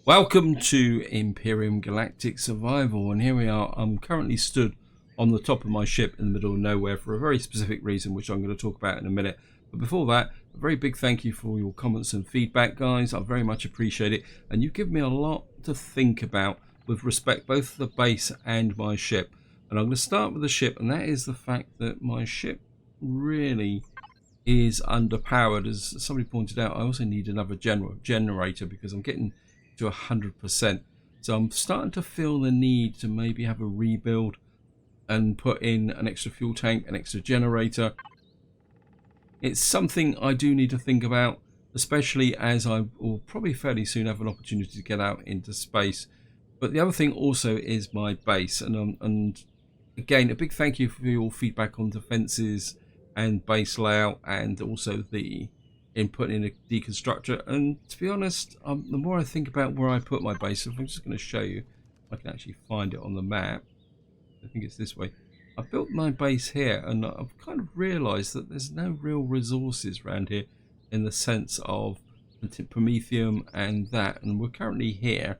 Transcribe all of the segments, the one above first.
Welcome to Empyrion Galactic Survival, and here we are. I'm currently stood on the top of my ship in the middle of nowhere for a very specific reason, which I'm going to talk about in a minute. But before that, a very big thank you for your comments and feedback, guys. I very much appreciate it, and you give me a lot to think about with respect both to the base and my ship. And I'm going to start with the ship, and that is the fact that my ship really is underpowered. As somebody pointed out, I also need another generator because I'm getting to 100%. So I'm starting to feel the need to maybe have a rebuild and put in an extra fuel tank, an extra generator. It's something I do need to think about, especially as I will probably fairly soon have an opportunity to get out into space. But the other thing also is my base, and again, a big thank you for your feedback on defenses and base layout, and also the input in a deconstructor. And to be honest, the more I think about where I put my base, if I'm just going to show you, I can actually find it on the map. I think it's this way. I built my base here, and I've kind of realized that there's no real resources around here in the sense of promethium and that, and we're currently here.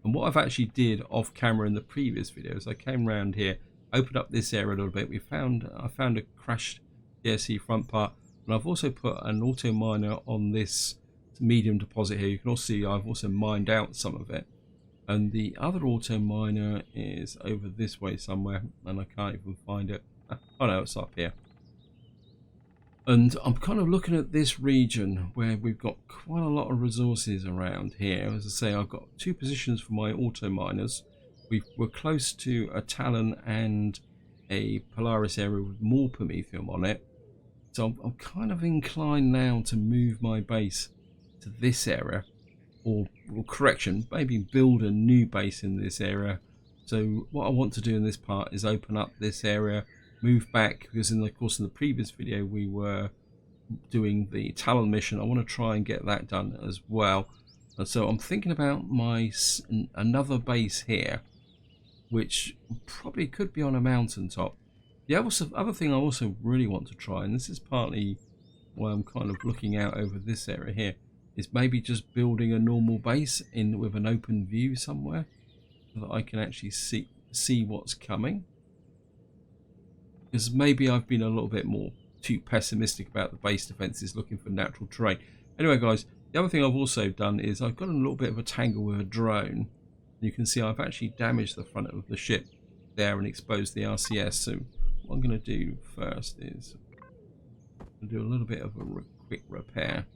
And what I've actually did off camera in the previous videos, I came around here, opened up this area a little bit. I found a crashed DSC front part, and I've also put an auto miner on this medium deposit here. You can also see I've also mined out some of it, and the other auto miner is over this way somewhere, and I can't even find it. Oh no, it's up here. And I'm kind of looking at this region where we've got quite a lot of resources around here. As I say, I've got two positions for my auto miners. We're close to a Talon and a Polaris area with more promethium on it. So I'm kind of inclined now to move my base to this area, or correction, maybe build a new base in this area. So what I want to do in this part is open up this area, move back, because in the course of the previous video we were doing the Talon mission. I want to try and get that done as well. And so I'm thinking about another base here, which probably could be on a mountaintop. The other thing I also really want to try, and this is partly why I'm kind of looking out over this area here, is maybe just building a normal base with an open view somewhere, so that I can actually see what's coming. Because maybe I've been a little bit more too pessimistic about the base defenses, looking for natural terrain. Anyway, guys, the other thing I've also done is I've got a little bit of a tangle with a drone. You can see I've actually damaged the front of the ship there and exposed the RCS. So what I'm going to do first is do a little bit of a quick repair.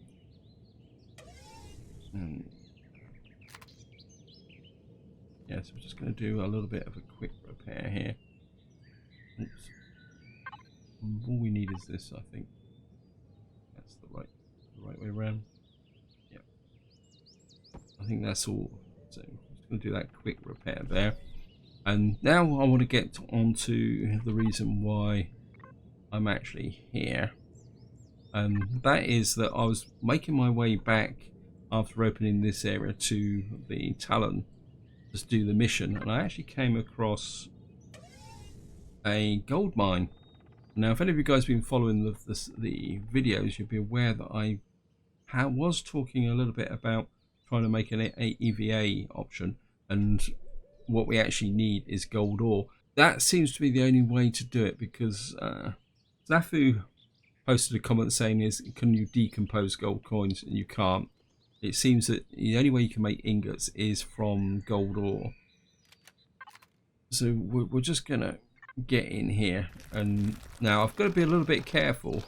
Yeah, so we're just going to do a little bit of a quick repair here. Oops. All we need is this, I think. That's the right way around. Yep. I think that's all. So I'm just going to do that quick repair there. And now I want to get on to the reason why I'm actually here. And that is that I was making my way back after opening this area to the Talon to do the mission, and I actually came across a gold mine. Now, if any of you guys have been following the videos, you'll be aware that I was talking a little bit about trying to make an EVA option, and what we actually need is gold ore. That seems to be the only way to do it, because Zafu posted a comment saying, can you decompose gold coins? And you can't. It seems that the only way you can make ingots is from gold ore. So we're just gonna get in here, and now I've got to be a little bit careful,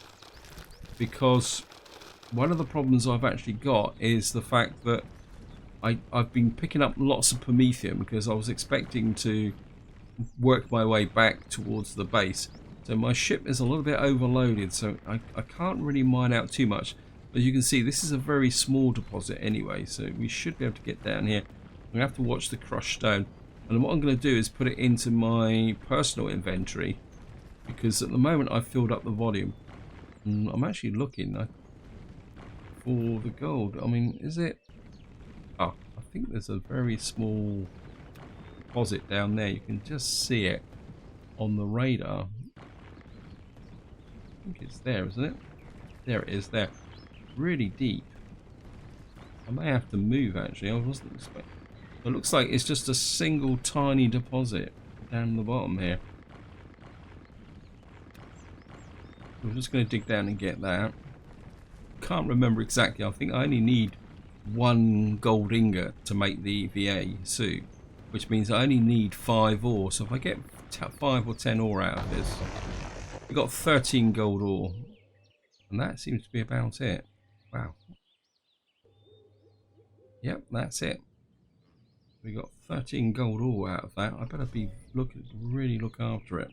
because one of the problems I've actually got is the fact that I've been picking up lots of promethium because I was expecting to work my way back towards the base. So my ship is a little bit overloaded, so I can't really mine out too much. As you can see, this is a very small deposit anyway, so we should be able to get down here. I'm going to have to watch the crushed stone. And what I'm going to do is put it into my personal inventory, because at the moment I've filled up the volume. And I'm actually looking for the gold. I mean, is it... Oh, I think there's a very small deposit down there. You can just see it on the radar. I think it's there, isn't it? There it is, there. Really deep. I may have to move, actually. I wasn't expecting... It looks like it's just a single tiny deposit down the bottom here. We're just going to dig down and get that. Can't remember exactly. I think I only need 1 gold ingot to make the EVA suit, which means I only need 5 ore. So if I get 5 or 10 ore out of this, we've got 13 gold ore, and that seems to be about it. Wow. Yep, that's it. We got 13 gold ore out of that. I better be really look after it.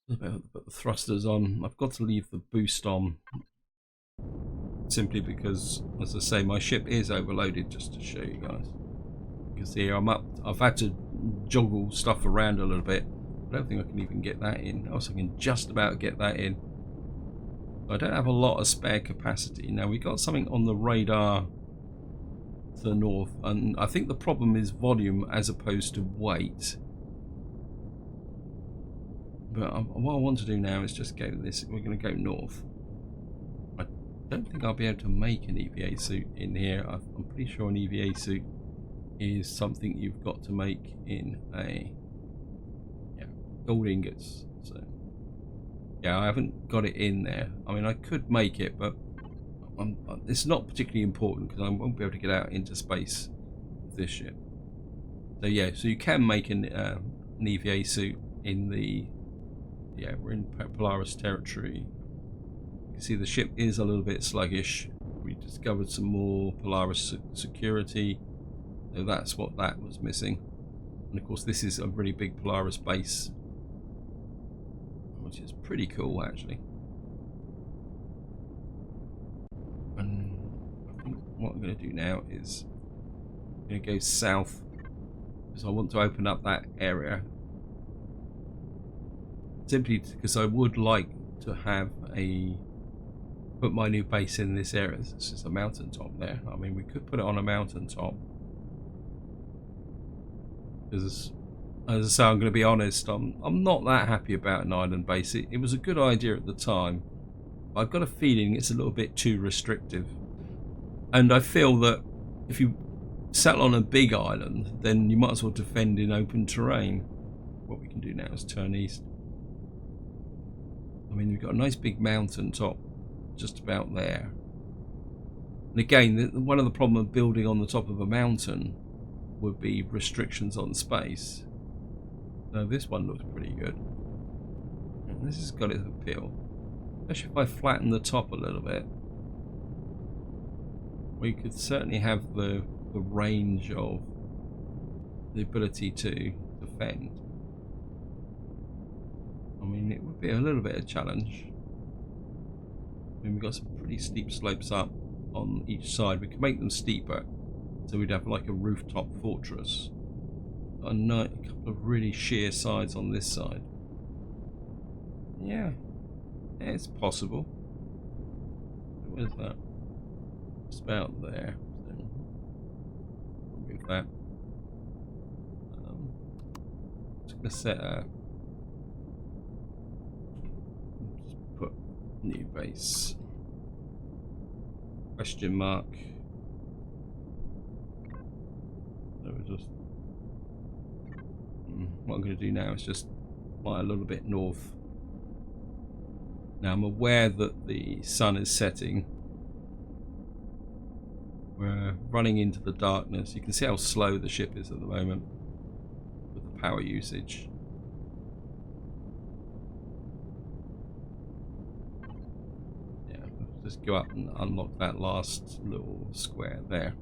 Put the thrusters on. I've got to leave the boost on, simply because, as I say, my ship is overloaded. Just to show you guys, you can see I'm up. I've had to joggle stuff around a little bit. I don't think I can even get that in. Also, I can just about get that in. I don't have a lot of spare capacity. Now, we got something on the radar to the north, and I think the problem is volume as opposed to weight. But what I want to do now is just go this. We're going to go north. I don't think I'll be able to make an EVA suit in here. I'm pretty sure an EVA suit is something you've got to make in a gold ingots. So yeah, I haven't got it in there. I mean, I could make it, but it's not particularly important because I won't be able to get out into space with this ship. So yeah, so you can make an EVA suit in the we're in Polaris territory. You can see the ship is a little bit sluggish. We discovered some more Polaris security, so that's what that was missing. And of course, this is a really big Polaris base, which is pretty cool actually. And I think what I'm going to do now is I'm going to go south because I want to open up that area. Simply because I would like to have put my new base in this area. This is a mountaintop there. I mean, we could put it on a mountaintop. Because, as I say, I'm going to be honest, I'm not that happy about an island base. It was a good idea at the time. But I've got a feeling it's a little bit too restrictive. And I feel that if you settle on a big island, then you might as well defend in open terrain. What we can do now is turn east. I mean, we've got a nice big mountain top just about there. And again, one of the problems of building on the top of a mountain would be restrictions on space. Now this one looks pretty good. And this has got its appeal. Especially if I flatten the top a little bit. We could certainly have the range of the ability to defend. I mean, it would be a little bit of a challenge. I mean, we've got some pretty steep slopes up on each side. We could make them steeper, so we'd have like a rooftop fortress. A couple of really sheer sides on this side. Yeah, it's possible. Where's that? It's about there. So move that. Just gonna set a. Put new base. Question mark. So we're just. What I'm going to do now is just fly a little bit north. Now I'm aware that the sun is setting. We're running into the darkness. You can see how slow the ship is at the moment with the power usage. Yeah, let's just go up and unlock that last little square there.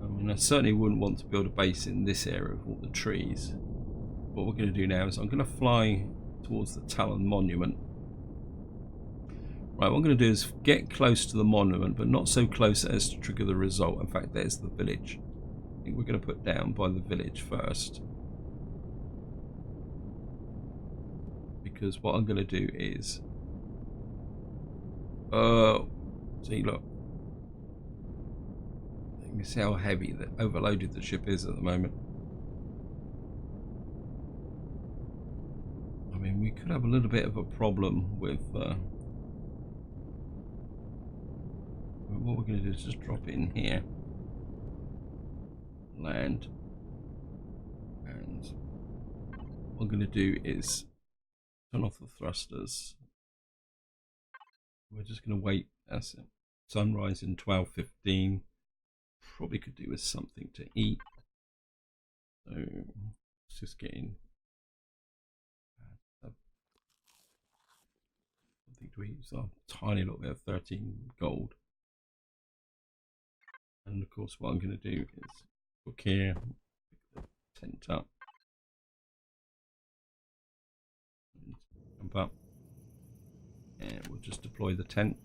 I mean, I certainly wouldn't want to build a base in this area of all the trees. What we're going to do now is I'm going to fly towards the Talon Monument. Right, what I'm going to do is get close to the monument, but not so close as to trigger the result. In fact, there's the village. I think we're going to put down by the village first. Because what I'm going to do is... see, look. You can see how heavy, overloaded the ship is at the moment. I mean, we could have a little bit of a problem with what we're going to do is just drop it in here, land, and what I'm going to do is turn off the thrusters. We're just going to wait. That's it. Sunrise in 12:15. Probably could do with something to eat. So let's just get in. Something to eat. So a tiny little bit of 13 gold. And of course, what I'm going to do is look here, pick the tent up, and jump up, and we'll just deploy the tent.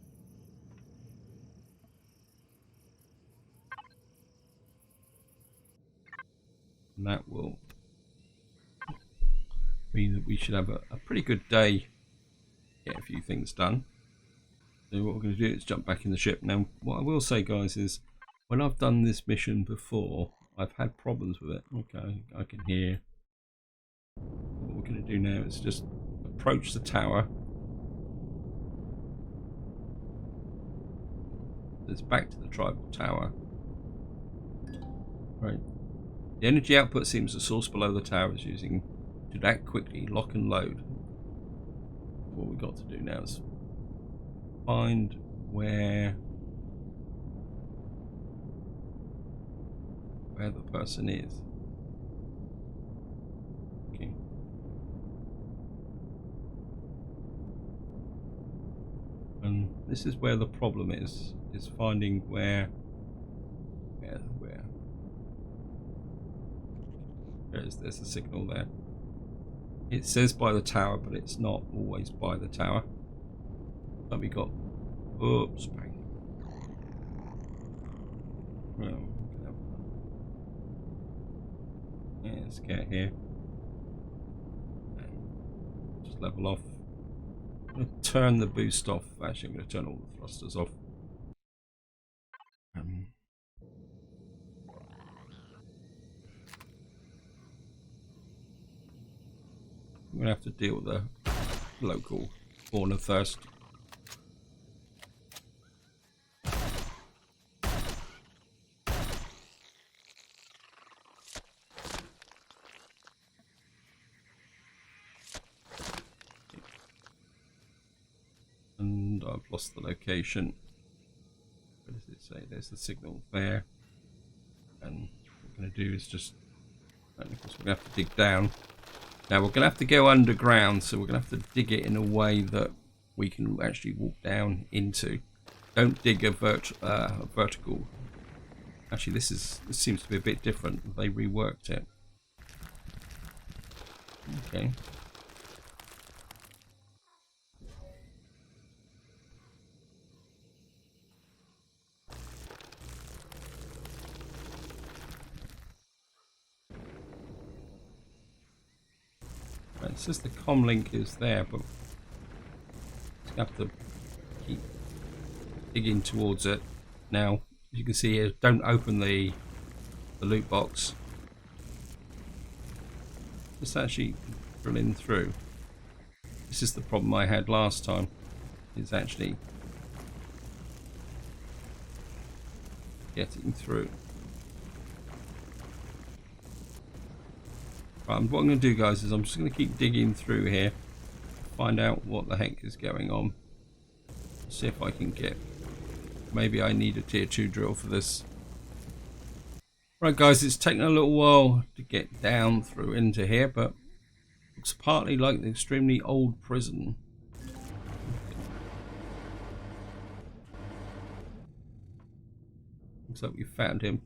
And that will mean that we should have a pretty good day, get a few things done. So what we're going to do is jump back in the ship. Now, what I will say, guys, is when I've done this mission before, I've had problems with it. Okay, I can hear. What we're going to do now is just approach the tower. It's back to the tribal tower. Right. The energy output seems the source below the tower is using. To act quickly, lock and load. What we've got to do now is find where the person is. Okay. And this is where the problem is finding where there's a signal there. It says by the tower, but it's not always by the tower. So we got, oops, bang. Well, yeah, let's get here. Just level off. I'm going to turn the boost off. Actually, I'm going to turn all the thrusters off. I'm going to have to deal with the local fauna first. And I've lost the location. What does it say? There's the signal there. And what we're going to do is just, and of course we're going to have to dig down. Now we're going to have to go underground, so we're going to have to dig it in a way that we can actually walk down into. Don't dig a vertical. Actually, this seems to be a bit different. They reworked it. Okay. Right, it says the comm link is there, but we have to keep digging towards it. Now, as you can see here, don't open the loot box. Just actually drilling through. This is the problem I had last time. Is actually getting through. Right, what I'm going to do, guys, is I'm just going to keep digging through here, find out what the heck is going on, see if I can get. Maybe I need a tier 2 drill for this. Right, guys, it's taken a little while to get down through into here, but looks partly like an extremely old prison. Looks like we found him.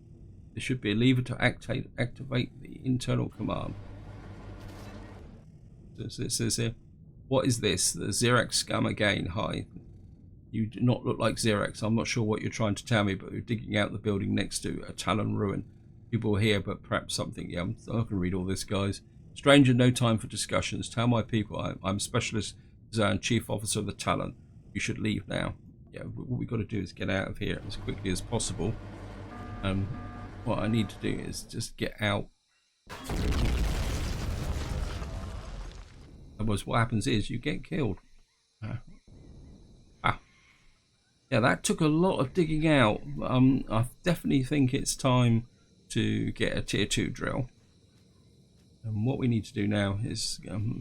There should be a lever to activate the internal command. So it says here, what is this? The Xerax scum again. Hi. You do not look like Xerax. I'm not sure what you're trying to tell me, but we're digging out the building next to a Talon ruin. People here, but perhaps something. Yeah, I'm not going to read all this, guys. Stranger, no time for discussions. Tell my people I'm Specialist Zan, Chief Officer of the Talon. You should leave now. Yeah, what we've got to do is get out of here as quickly as possible. What I need to do is just get out. Otherwise, what happens is you get killed. Yeah, Yeah, that took a lot of digging out. I definitely think it's time to get a tier 2 drill. And what we need to do now is,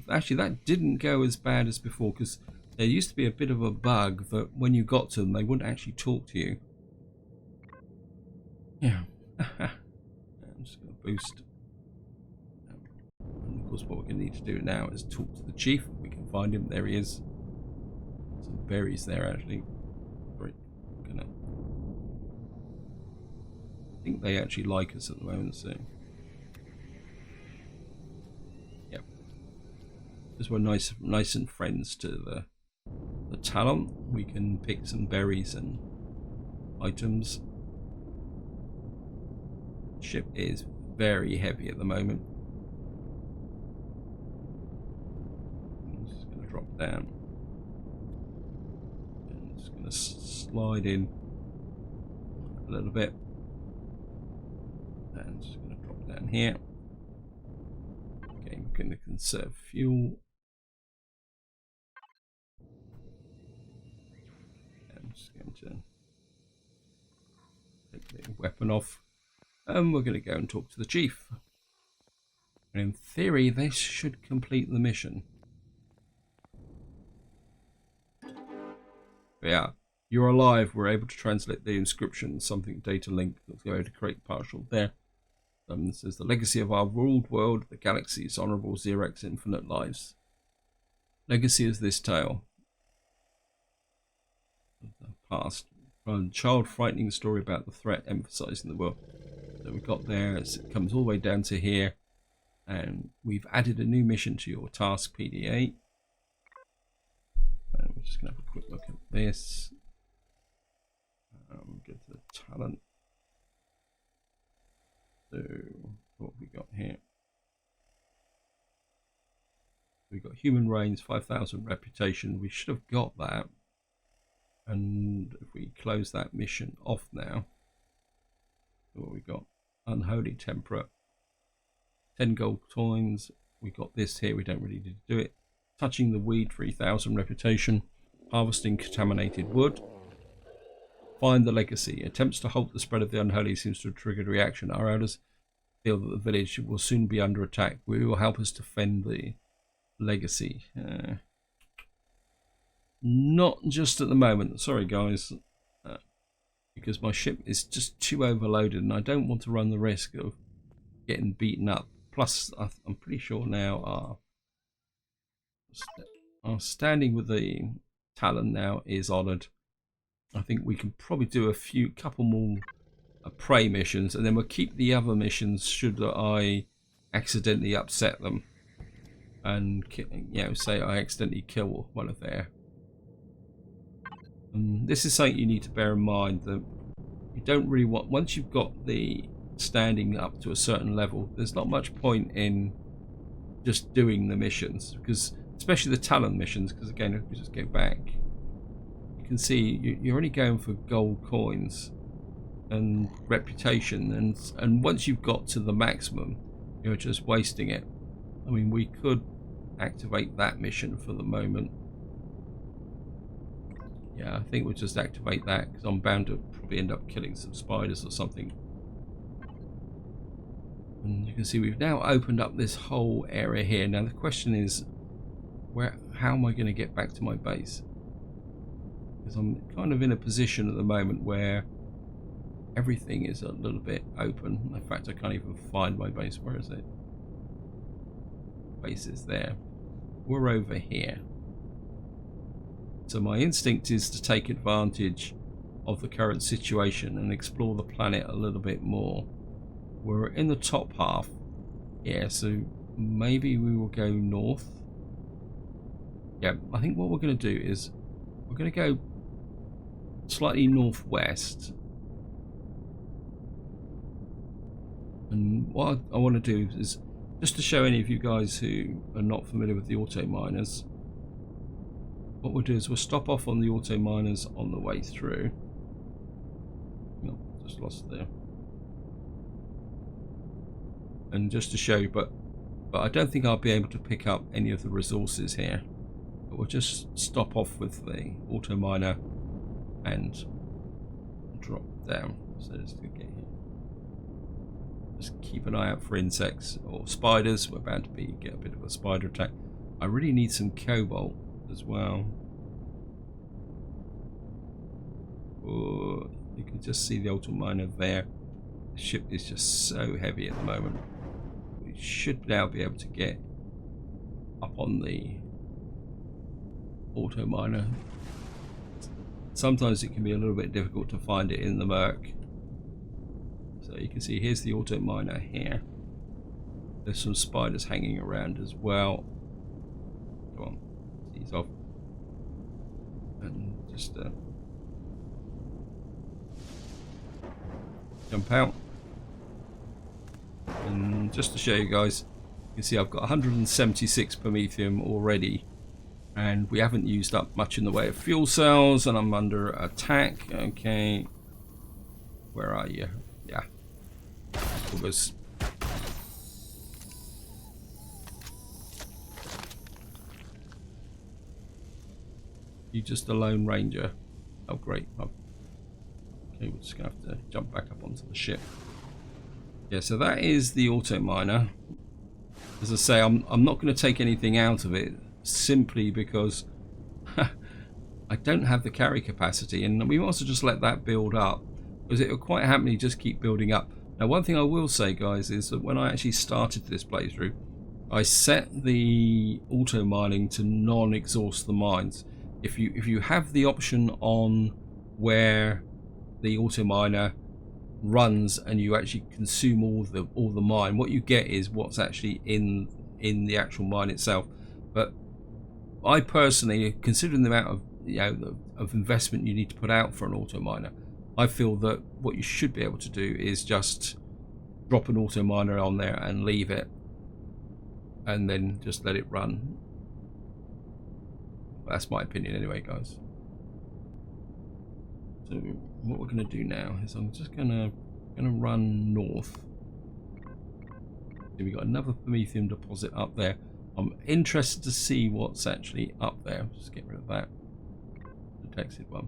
actually that didn't go as bad as before, because there used to be a bit of a bug that when you got to them, they wouldn't actually talk to you. Yeah. I'm just going to boost. And of course what we're going to need to do now is talk to the chief. We can find him. There he is. Some berries there actually. I think they actually like us at the moment, so yeah, because we're nice and friends to the talent, we can pick some berries and items. Ship is very heavy at the moment. I'm just going to drop down and just going to slide in a little bit. And just going to drop down here. Okay, we're going to conserve fuel. I'm just going to take the weapon off. And we're going to go and talk to the chief. And in theory, this should complete the mission. Yeah, you're alive. We're able to translate the inscription. Something data link. Let's go over to create partial there. This is the legacy of our ruled world, the galaxy's honorable Xerox infinite lives. Legacy is this tale of the past. A child frightening story about the threat, emphasizing the world. So we got there, it comes all the way down to here, and we've added a new mission to your task PDA. And we're just going to have a quick look at this. Go to the talent. So what have we got here? We've got human reigns, 5,000 reputation. We should have got that. And if we close that mission off now, what we got? Unholy temperate, 10 gold coins. We got this here. We don't really need to do it. Touching the weed, 3,000 reputation. Harvesting contaminated wood. Find the legacy. Attempts to halt the spread of the unholy seems to have triggered a reaction. Our elders feel that the village will soon be under attack. We will help us defend the legacy. Not just at the moment. Sorry, guys. Because my ship is just too overloaded and I don't want to run the risk of getting beaten up. Plus, I'm pretty sure now our standing with the Talon now is honoured. I think we can probably do a couple more prey missions, and then we'll keep the other missions should I accidentally upset them and, you know, say I accidentally kill one of their. And this is something you need to bear in mind, that you don't really want, once you've got the standing up to a certain level, there's not much point in just doing the missions, because especially the Talon missions, because again, if we just go back, you can see you're only going for gold coins and reputation, and once you've got to the maximum, you're just wasting it. I mean, we could activate that mission for the moment. Yeah, I think we'll just activate that because I'm bound to probably end up killing some spiders or something. And you can see we've now opened up this whole area here. Now the question is, how am I going to get back to my base? Because I'm kind of in a position at the moment where everything is a little bit open. In fact, I can't even find my base. Where is it? Base is there. We're over here. So my instinct is to take advantage of the current situation and explore the planet a little bit more. We're in the top half. Yeah, so maybe we will go north. Yeah, I think what we're going to do is we're going to go slightly northwest. And what I want to do is, just to show any of you guys who are not familiar with the auto miners, what we'll do is we'll stop off on the auto miners on the way through. Oh, just lost there. And just to show you, but I don't think I'll be able to pick up any of the resources here. But we'll just stop off with the auto miner and drop down. So let's get here. Just keep an eye out for insects or spiders. We're bound to get a bit of a spider attack. I really need some cobalt as well. Oh, you can just see the ultimate miner there. The ship is just so heavy at the moment. We should now be able to get up on the auto miner. Sometimes it can be a little bit difficult to find it in the murk. So you can see here's the auto miner here. There's some spiders hanging around as well. Come on, ease off. And just jump out. And just to show you guys, you can see I've got 176 promethium already. And we haven't used up much in the way of fuel cells, and I'm under attack. Okay. Where are you? Yeah. It was. You just a lone ranger. Oh great. Oh. Okay, we're just gonna have to jump back up onto the ship. Yeah, so that is the auto miner. As I say, I'm not going to take anything out of it simply because I don't have the carry capacity, and we might as well just let that build up because it will quite happily just keep building up. Now, one thing I will say, guys, is that when I actually started this playthrough, I set the auto mining to non-exhaust the mines. If you have the option on where the auto miner runs and you actually consume all the mine, what you get is what's actually in the actual mine itself. But I personally, considering the amount of of investment you need to put out for an auto miner, I feel that what you should be able to do is just drop an auto miner on there and leave it, and then just let it run. That's my opinion anyway, guys. So what we're going to do now is I'm just going to run north. So we got another promethium deposit up there. I'm interested to see what's actually up there. Just get rid of that detected one.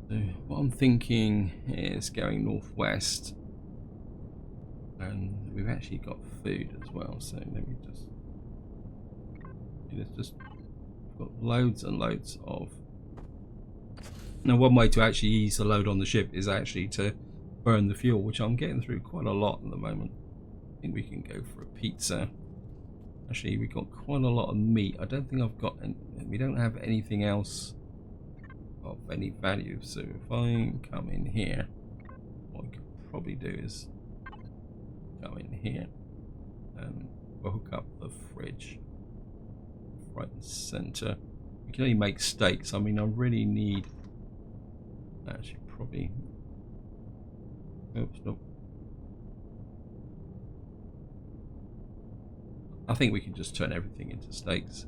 So what I'm thinking is going northwest, and we've actually got food as well. So let me just. It's just got loads and loads of. Now, one way to actually ease the load on the ship is actually to burn the fuel, which I'm getting through quite a lot at the moment. I think we can go for a pizza. Actually, we've got quite a lot of meat. I don't think I've got any, we don't have anything else of any value. So if I come in here, what I could probably do is come in here and we'll hook up the fridge right in the center. We can only make steaks. I mean, I really need. Actually, probably. Oops, nope. I think we can just turn everything into steaks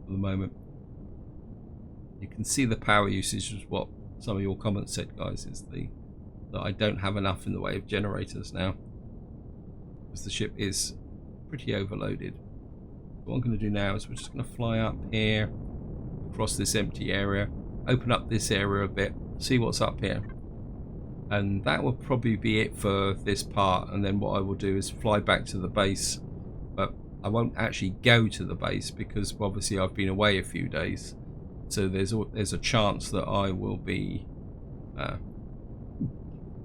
for the moment. You can see the power usage is what some of your comments said, guys, is that I don't have enough in the way of generators now because the ship is pretty overloaded. What I'm going to do now is we're just going to fly up here across this empty area, open up this area a bit, see what's up here, and that will probably be it for this part. And then what I will do is fly back to the base, but I won't actually go to the base because obviously I've been away a few days, so there's a chance that I will be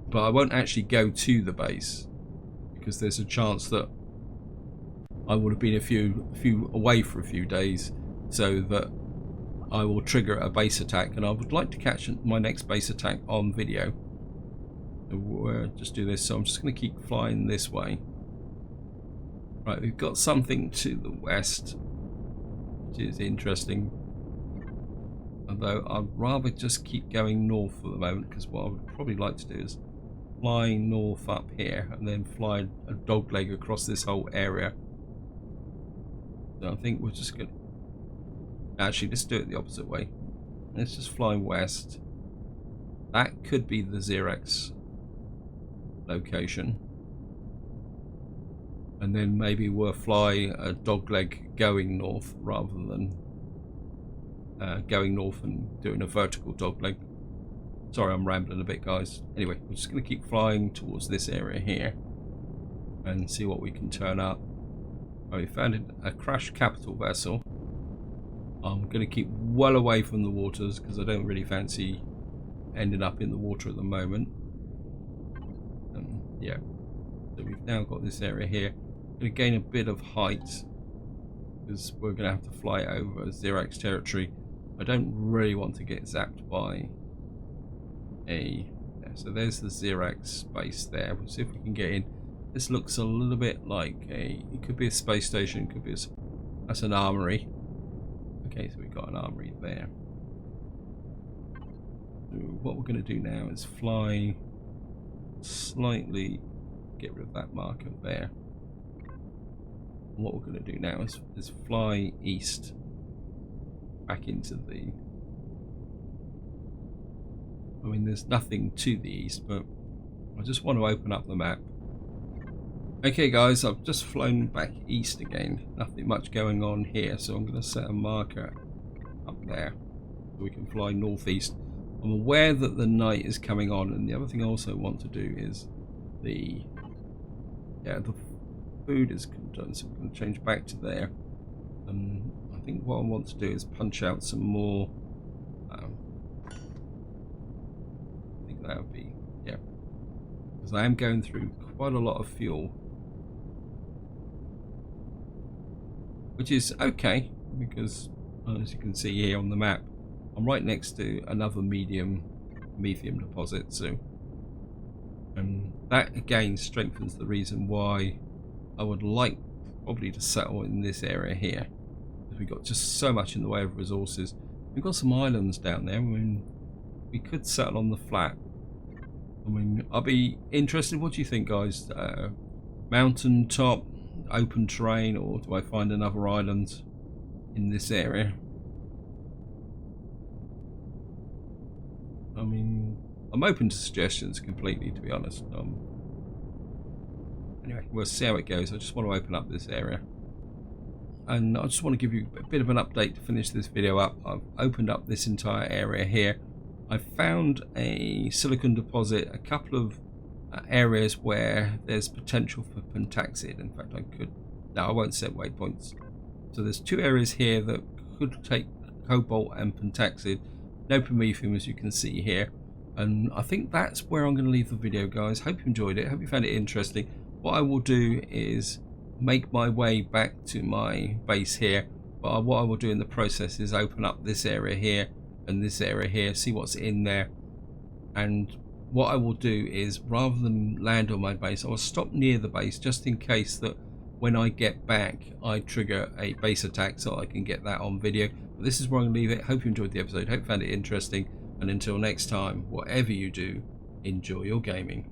but I won't actually go to the base because there's a chance that I would have been a few away for a few days, so that I will trigger a base attack, and I would like to catch my next base attack on video. So we'll just do this. So I'm just going to keep flying this way. Right, we've got something to the west, which is interesting. Although I'd rather just keep going north for the moment, because what I would probably like to do is fly north up here and then fly a dogleg across this whole area. So I think we're just going to... Actually, let's do it the opposite way. Let's just fly west. That could be the Xerex location. And then maybe we'll fly a dogleg going north rather than going north and doing a vertical dogleg. Sorry, I'm rambling a bit, guys. Anyway, we're just going to keep flying towards this area here and see what we can turn up. Oh, we found a crashed capital vessel. I'm going to keep well away from the waters because I don't really fancy ending up in the water at the moment. Yeah, so we've now got this area here. Going to gain a bit of height because we're going to have to fly over Xerax territory. I don't really want to get zapped by a... Yeah, so there's the Xerax base there. We'll see if we can get in. This looks a little bit like it could be a space station, could be that's an armory. Okay, so we've got an armory there. So what we're going to do now is fly slightly, get rid of that marker there. And what we're going to do now is fly east back into the... I mean, there's nothing to the east, but I just want to open up the map. Okay guys, I've just flown back east again. Nothing much going on here, so I'm going to set a marker up there so we can fly northeast. I'm aware that the night is coming on, and the other thing I also want to do is the food is done, so we're going to change back to there. I think what I want to do is punch out some more. I think that would be, yeah, because I am going through quite a lot of fuel, which is okay because, as you can see here on the map, I'm right next to another medium methium deposit, so that again strengthens the reason why I would like probably to settle in this area here, because we've got just so much in the way of resources. We've got some islands down there. I mean, we could settle on the flat. I mean, I'll be interested. What do you think, guys? Mountain top, open terrain, or do I find another island in this area? I mean, I'm open to suggestions completely, to be honest. Anyway, we'll see how it goes. I just want to open up this area. And I just want to give you a bit of an update to finish this video up. I've opened up this entire area here. I found a silicon deposit, a couple of areas where there's potential for pentaxid. In fact, I won't set waypoints. So there's two areas here that could take cobalt and pentaxid. No promethium, as you can see here. And I think that's where I'm going to leave the video, guys. Hope you enjoyed it. Hope you found it interesting. What I will do is make my way back to my base here. But what I will do in the process is open up this area here and this area here, see what's in there. And what I will do is, rather than land on my base, I will stop near the base just in case that when I get back I trigger a base attack, so I can get that on video. But this is where I'm going to leave it. Hope you enjoyed the episode. Hope you found it interesting. And until next time, whatever you do, enjoy your gaming.